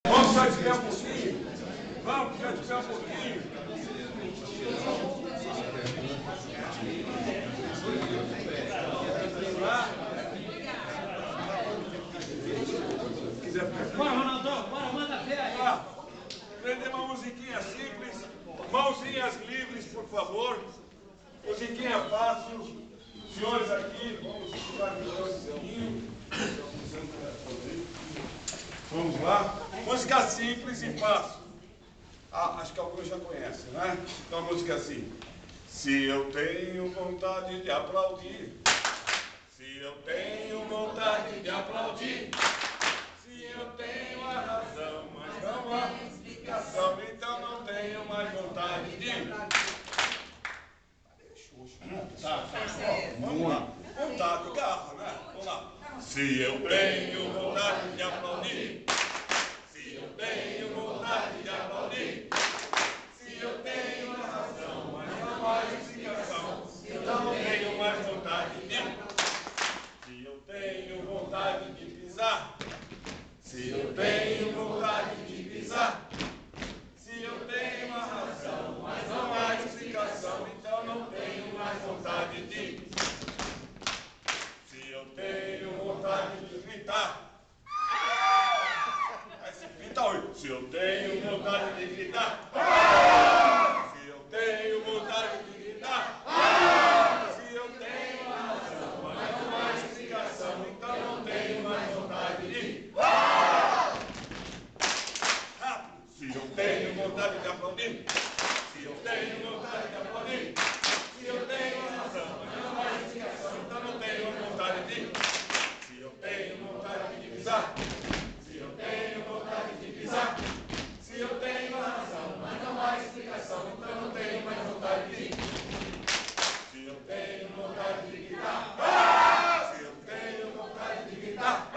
Vamos só desviar um pouquinho. Vamos só desviar um pouquinho. Bora, Ronaldão, bora, manda ver aí. Aprender uma musiquinha simples, mãozinhas livres, por favor. Musiquinha fácil. Senhores aqui, vamos ficar aqui um pouquinho. Vamos lá. Música simples e fácil. Acho que alguns já conhecem, né? Então a música é assim. Se eu tenho vontade de aplaudir, se eu tenho vontade de aplaudir, se eu tenho a razão, mas não há explicação, então não tenho mais vontade de... Tá. Vamos lá. Vontade, garra, né? Vamos lá. Se eu tenho vontade de aplaudir, se eu tenho vontade de aplaudir, se eu tenho a razão, mas não há explicação, então não tenho mais vontade de... Se eu tenho vontade de pisar, se eu tenho vontade de pisar, se eu tenho a razão, mas não há explicação, então não tenho mais vontade de... Se eu tenho vontade de gritar, se eu tenho vontade de gritar, se eu tenho vontade de gritar, se eu tenho a razão, mas não há explicação, então não tenho mais vontade de... Rápido! Se eu tenho vontade de aplaudir, se eu tenho vontade de aplaudir, se eu tenho a razão, mas não há explicação, então não tenho vontade de... Se eu tenho vontade de pisar, se eu tenho vontade de pisar, se eu tenho a razão, mas não há explicação, então não tenho mais vontade de... Se eu tenho vontade de gritar, se eu tenho vontade de gritar,